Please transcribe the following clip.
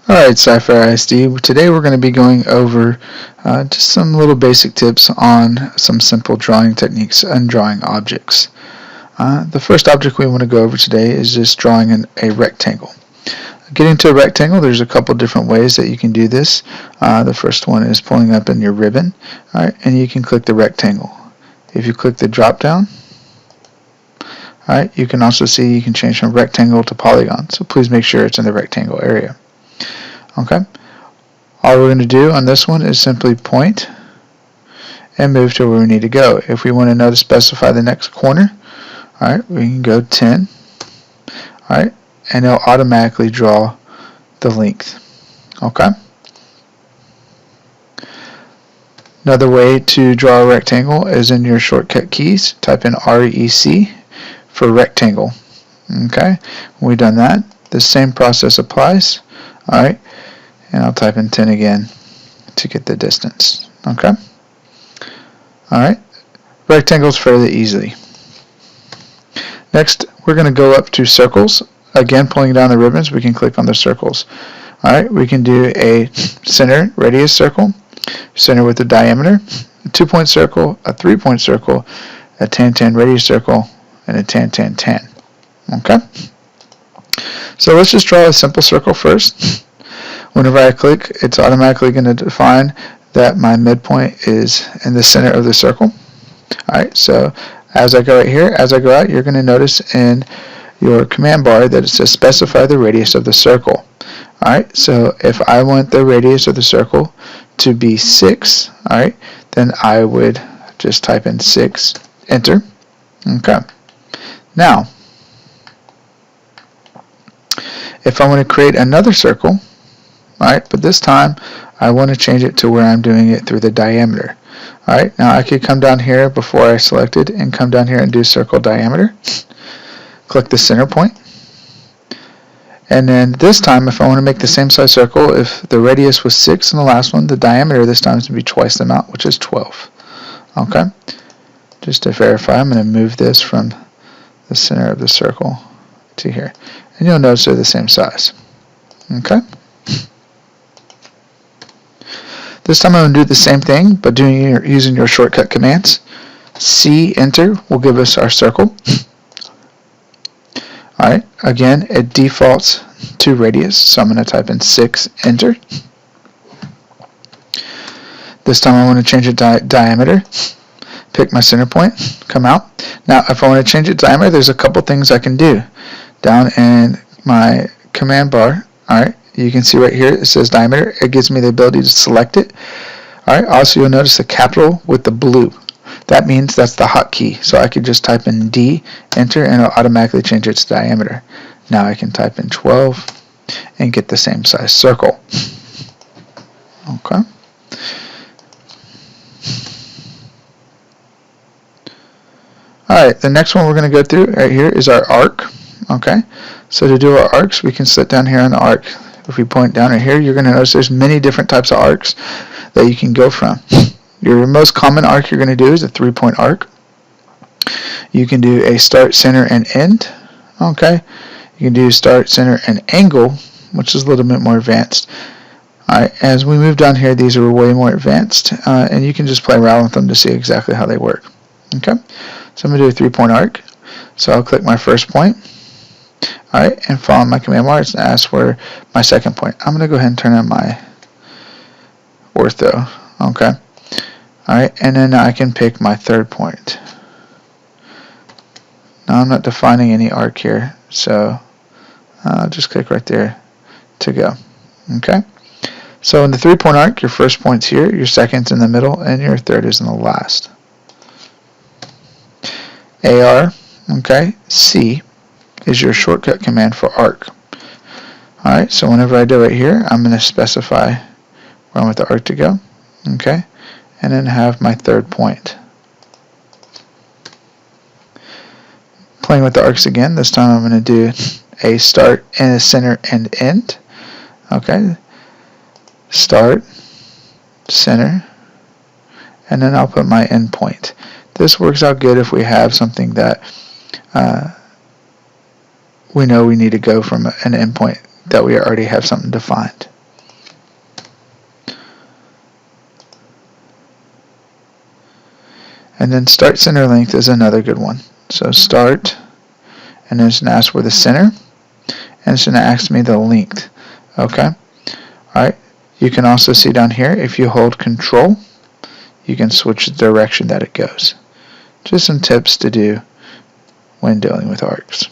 Alright, Sci-Fi ISD. Today we're going to be going over just some little basic tips on some simple drawing techniques and drawing objects. The first object we want to go over today is just drawing a rectangle. Getting to a rectangle, there's a couple different ways that you can do this. The first one is pulling up in your ribbon, and you can click the rectangle. If you click the drop down, you can also see you can change from rectangle to polygon, so please make sure it's in the rectangle area. Okay, all we're going to do on this one is simply point and move to where we need to go. If we want to know to specify the next corner, we can go 10, and it'll automatically draw the length. Okay. Another way to draw a rectangle is in your shortcut keys. Type in REC for rectangle. Okay, when we've done that, the same process applies. Alright, and I'll type in 10 again to get the distance. Okay. Alright, rectangles fairly easily. Next, we're going to go up to circles. Again, pulling down the ribbons, we can click on the circles. Alright, we can do a center radius circle, center with a diameter, a 2-point circle, a 3-point circle, a tan-tan radius circle, and a tan-tan-tan. Okay? So let's just draw a simple circle first. Whenever I click, it's automatically going to define that my midpoint is in the center of the circle. Alright, so as I go right here, as I go out, you're going to notice in your command bar that it says specify the radius of the circle. Alright, so if I want the radius of the circle to be 6, then I would just type in 6, enter. Okay. Now, if I want to create another circle, but this time I want to change it to where I'm doing it through the diameter. Now I could come down here before I selected and come down here and do circle diameter. Click the center point. And then this time, if I want to make the same size circle, if the radius was 6 in the last one, the diameter this time is going to be twice the amount, which is 12. Okay? Just to verify, I'm going to move this from the center of the circle to here. And you'll notice they're the same size. Okay? This time I'm going to do the same thing, but using your shortcut commands. C, enter, will give us our circle. Alright, again, it defaults to radius, so I'm going to type in 6, enter. This time I want to change it diameter. Pick my center point, come out. Now, if I want to change it diameter, there's a couple things I can do. Down in my command bar, you can see right here it says diameter. It gives me the ability to select it. Also you'll notice the capital with the blue. That means that's the hotkey. So I could just type in D, enter, and it'll automatically change its diameter. Now I can type in 12 and get the same size circle. Okay. Alright, the next one we're going to go through right here is our arc. Okay, so to do our arcs, we can sit down here on the arc. If we point down right here, you're going to notice there's many different types of arcs that you can go from. Your most common arc you're going to do is a 3-point arc. You can do a start, center, and end. Okay, you can do start, center, and angle, which is a little bit more advanced. Alright, as we move down here, these are way more advanced, and you can just play around with them to see exactly how they work. Okay, so I'm going to do a 3-point arc. So I'll click my first point. Alright, and follow my command bar and ask for my second point. I'm going to go ahead and turn on my ortho. Okay. Alright, and then I can pick my third point. Now I'm not defining any arc here, so I'll just click right there to go. Okay. So in the 3-point arc, your first point's here, your second's in the middle, and your third is in the last. AR, okay, C is your shortcut command for arc. Alright, so whenever I do it here, I'm going to specify where I want the arc to go. Okay, and then have my third point. Playing with the arcs again, this time I'm going to do a start and a center and end. Okay, start, center, and then I'll put my end point. This works out good if we have something that we know we need to go from an endpoint that we already have something defined. And then start center length is another good one. So start, and then it's going to ask for the center, and it's going to ask me the length. Okay. Alright. You can also see down here, if you hold Control, you can switch the direction that it goes. Just some tips to do when dealing with arcs.